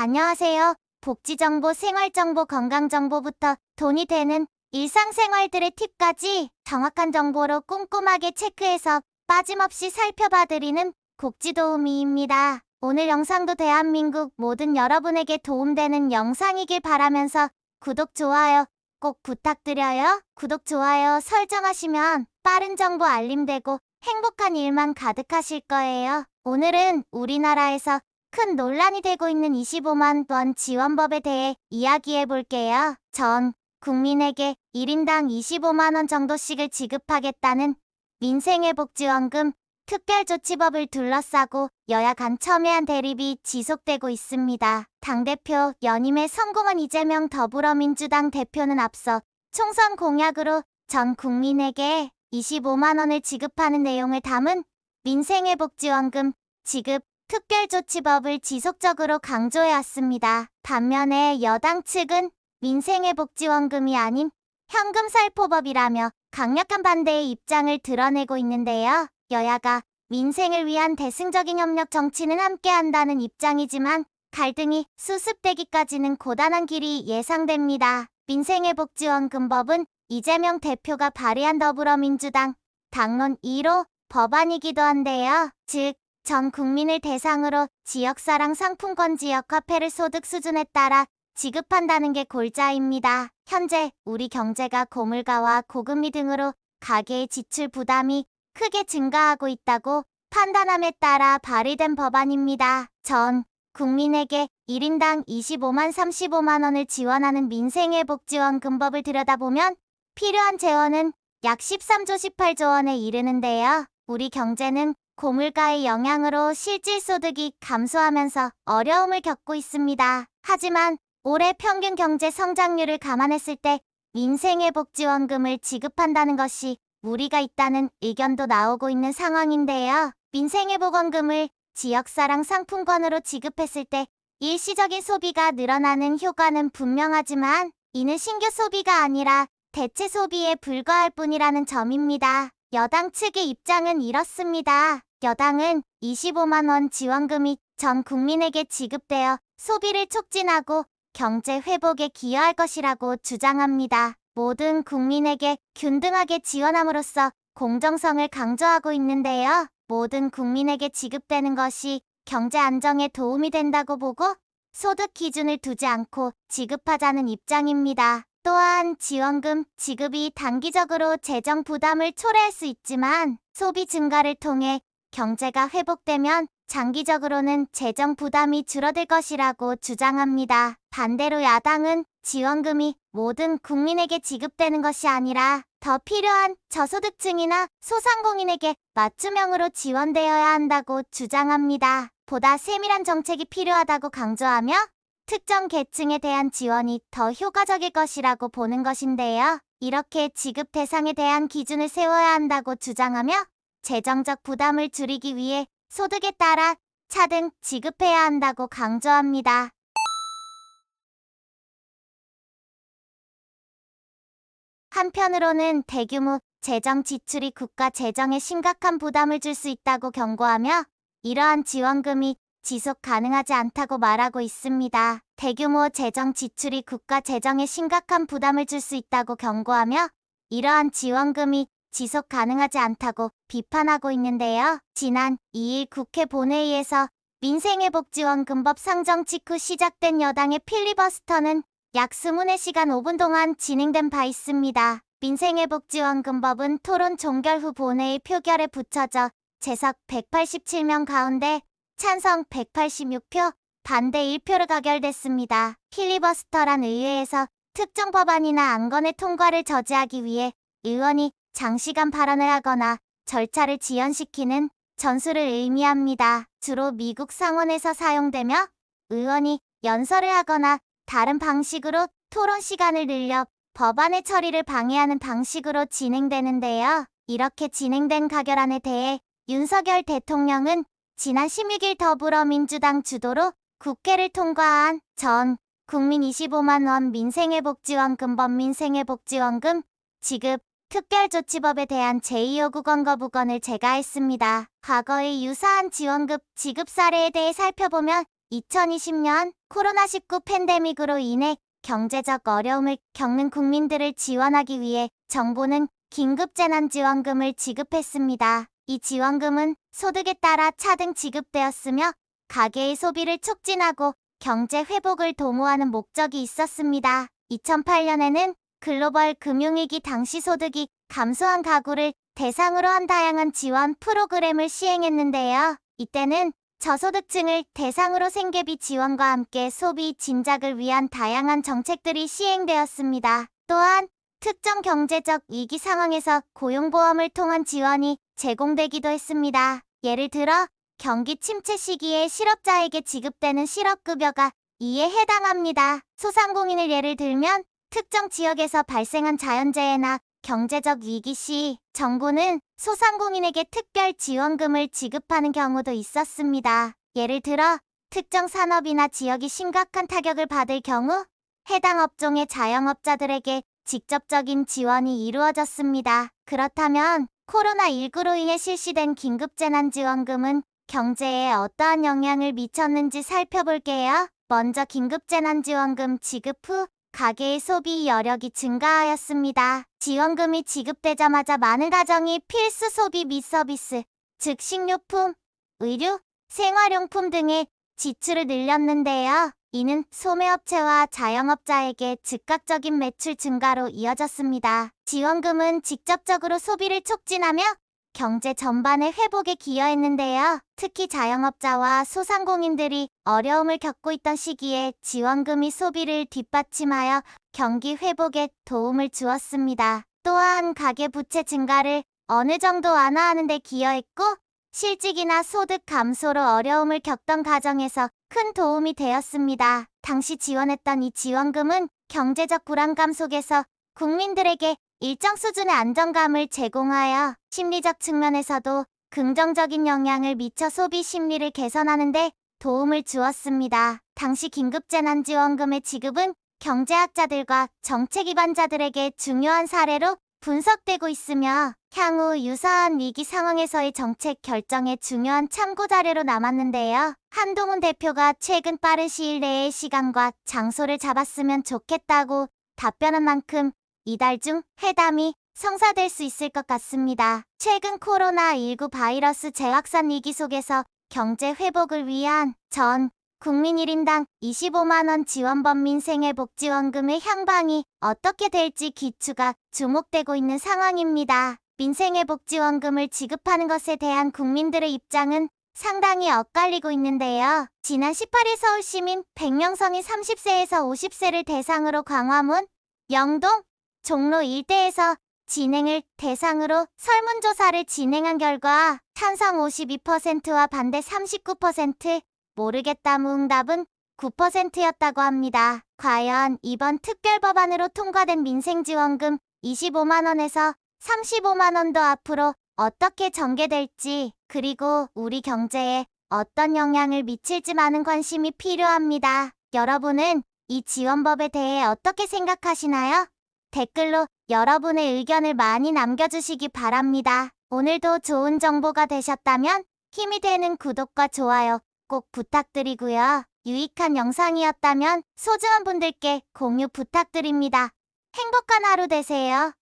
안녕하세요. 복지정보, 생활정보, 건강정보부터 돈이 되는 일상생활들의 팁까지 정확한 정보로 꼼꼼하게 체크해서 빠짐없이 살펴봐드리는 복지도우미입니다. 오늘 영상도 대한민국 모든 여러분에게 도움되는 영상이길 바라면서 구독, 좋아요 꼭 부탁드려요. 구독, 좋아요 설정하시면 빠른 정보 알림되고 행복한 일만 가득하실 거예요. 오늘은 우리나라에서 큰 논란이 되고 있는 25만 원 지원법에 대해 이야기해 볼게요. 전 국민에게 1인당 25만 원 정도씩을 지급하겠다는 민생회복지원금 특별조치법을 둘러싸고 여야 간 첨예한 대립이 지속되고 있습니다. 당대표 연임에 성공한 이재명 더불어민주당 대표는 앞서 총선 공약으로 전 국민에게 25만 원을 지급하는 내용을 담은 민생회복지원금 지급 특별조치법을 지속적으로 강조해왔습니다. 반면에 여당 측은 민생회복지원금이 아닌 현금살포법이라며 강력한 반대의 입장을 드러내고 있는데요. 여야가 민생을 위한 대승적인 협력 정치는 함께한다는 입장이지만 갈등이 수습되기까지는 고단한 길이 예상됩니다. 민생회복지원금법은 이재명 대표가 발의한 더불어민주당 당론 1호 법안이기도 한데요. 즉, 전 국민을 대상으로 지역사랑 상품권 지역화폐를 소득 수준에 따라 지급한다는 게 골자입니다. 현재 우리 경제가 고물가와 고금리 등으로 가계의 지출 부담이 크게 증가하고 있다고 판단함에 따라 발의된 법안입니다. 전 국민에게 1인당 25만 35만 원을 지원하는 민생회복지원금법을 들여다보면 필요한 재원은 약 13조 18조 원에 이르는데요. 우리 경제는 고물가의 영향으로 실질소득이 감소하면서 어려움을 겪고 있습니다. 하지만 올해 평균 경제 성장률을 감안했을 때 민생회복지원금을 지급한다는 것이 무리가 있다는 의견도 나오고 있는 상황인데요. 민생회복원금을 지역사랑 상품권으로 지급했을 때 일시적인 소비가 늘어나는 효과는 분명하지만 이는 신규 소비가 아니라 대체 소비에 불과할 뿐이라는 점입니다. 여당 측의 입장은 이렇습니다. 여당은 25만 원 지원금이 전 국민에게 지급되어 소비를 촉진하고 경제 회복에 기여할 것이라고 주장합니다. 모든 국민에게 균등하게 지원함으로써 공정성을 강조하고 있는데요. 모든 국민에게 지급되는 것이 경제 안정에 도움이 된다고 보고 소득 기준을 두지 않고 지급하자는 입장입니다. 또한 지원금 지급이 단기적으로 재정 부담을 초래할 수 있지만 소비 증가를 통해 경제가 회복되면 장기적으로는 재정 부담이 줄어들 것이라고 주장합니다. 반대로 야당은 지원금이 모든 국민에게 지급되는 것이 아니라 더 필요한 저소득층이나 소상공인에게 맞춤형으로 지원되어야 한다고 주장합니다. 보다 세밀한 정책이 필요하다고 강조하며 특정 계층에 대한 지원이 더 효과적일 것이라고 보는 것인데요. 이렇게 지급 대상에 대한 기준을 세워야 한다고 주장하며 재정적 부담을 줄이기 위해 소득에 따라 차등 지급해야 한다고 강조합니다. 한편으로는 대규모 재정 지출이 국가 재정에 심각한 부담을 줄 수 있다고 경고하며 이러한 지원금이 지속 가능하지 않다고 말하고 있습니다. 대규모 재정 지출이 국가 재정에 심각한 부담을 줄 수 있다고 경고하며 이러한 지원금이 지속 가능하지 않다고 비판하고 있는데요. 지난 2일 국회 본회의에서 민생회복지원금법 상정 직후 시작된 여당의 필리버스터는 약 24시간 5분 동안 진행된 바 있습니다. 민생회복지원금법은 토론 종결 후 본회의 표결에 붙여져 재석 187명 가운데 찬성 186표, 반대 1표로 가결됐습니다. 필리버스터란 의회에서 특정 법안이나 안건의 통과를 저지하기 위해 의원이 장시간 발언을 하거나 절차를 지연시키는 전술을 의미합니다. 주로 미국 상원에서 사용되며 의원이 연설을 하거나 다른 방식으로 토론 시간을 늘려 법안의 처리를 방해하는 방식으로 진행되는데요. 이렇게 진행된 가결안에 대해 윤석열 대통령은 지난 16일 더불어민주당 주도로 국회를 통과한 전 국민 25만 원 민생회복지원금법 민생회복지원금 지급 특별조치법에 대한 제2요구 권고 부건을 제가했습니다. 과거의 유사한 지원급 지급 사례에 대해 살펴보면 2020년 코로나19 팬데믹으로 인해 경제적 어려움을 겪는 국민들을 지원하기 위해 정부는 긴급재난지원금을 지급했습니다. 이 지원금은 소득에 따라 차등 지급되었으며 가계의 소비를 촉진하고 경제 회복을 도모하는 목적이 있었습니다. 2008년에는 글로벌 금융위기 당시 소득이 감소한 가구를 대상으로 한 다양한 지원 프로그램을 시행했는데요. 이때는 저소득층을 대상으로 생계비 지원과 함께 소비 진작을 위한 다양한 정책들이 시행되었습니다. 또한 특정 경제적 위기 상황에서 고용보험을 통한 지원이 제공되기도 했습니다. 예를 들어 경기 침체 시기에 실업자에게 지급되는 실업급여가 이에 해당합니다. 소상공인을 예를 들면 특정 지역에서 발생한 자연재해나 경제적 위기 시 정부는 소상공인에게 특별 지원금을 지급하는 경우도 있었습니다. 예를 들어 특정 산업이나 지역이 심각한 타격을 받을 경우 해당 업종의 자영업자들에게 직접적인 지원이 이루어졌습니다. 그렇다면 코로나19로 인해 실시된 긴급재난지원금은 경제에 어떠한 영향을 미쳤는지 살펴볼게요. 먼저 긴급재난지원금 지급 후 가계의 소비 여력이 증가하였습니다. 지원금이 지급되자마자 많은 가정이 필수 소비 및 서비스, 즉 식료품, 의류, 생활용품 등의 지출을 늘렸는데요. 이는 소매업체와 자영업자에게 즉각적인 매출 증가로 이어졌습니다. 지원금은 직접적으로 소비를 촉진하며 경제 전반의 회복에 기여했는데요. 특히 자영업자와 소상공인들이 어려움을 겪고 있던 시기에 지원금이 소비를 뒷받침하여 경기 회복에 도움을 주었습니다. 또한 가계부채 증가를 어느 정도 완화하는 데 기여했고 실직이나 소득 감소로 어려움을 겪던 가정에서 큰 도움이 되었습니다. 당시 지원했던 이 지원금은 경제적 불안감 속에서 국민들에게 일정 수준의 안정감을 제공하여 심리적 측면에서도 긍정적인 영향을 미쳐 소비 심리를 개선하는 데 도움을 주었습니다. 당시 긴급재난지원금의 지급은 경제학자들과 정책기관자들에게 중요한 사례로 분석되고 있으며 향후 유사한 위기 상황에서의 정책 결정에 중요한 참고 자료로 남았는데요. 한동훈 대표가 최근 빠른 시일 내에 시간과 장소를 잡았으면 좋겠다고 답변한 만큼 이달 중 회담이 성사될 수 있을 것 같습니다. 최근 코로나19 바이러스 재확산 위기 속에서 경제 회복을 위한 전 국민 1인당 25만원 지원법 민생회복지원금의 향방이 어떻게 될지 기추가 주목되고 있는 상황입니다. 민생회복지원금을 지급하는 것에 대한 국민들의 입장은 상당히 엇갈리고 있는데요. 지난 18일 서울시민 100명 성인 30세에서 50세를 대상으로 광화문, 영동, 종로 일대에서 진행을 대상으로 설문조사를 진행한 결과 찬성 52%와 반대 39%, 모르겠다 무응답은 9%였다고 합니다. 과연 이번 특별법안으로 통과된 민생지원금 25만원에서 35만원도 앞으로 어떻게 전개될지, 그리고 우리 경제에 어떤 영향을 미칠지 많은 관심이 필요합니다. 여러분은 이 지원법에 대해 어떻게 생각하시나요? 댓글로 여러분의 의견을 많이 남겨주시기 바랍니다. 오늘도 좋은 정보가 되셨다면 힘이 되는 구독과 좋아요 꼭 부탁드리고요. 유익한 영상이었다면 소중한 분들께 공유 부탁드립니다. 행복한 하루 되세요.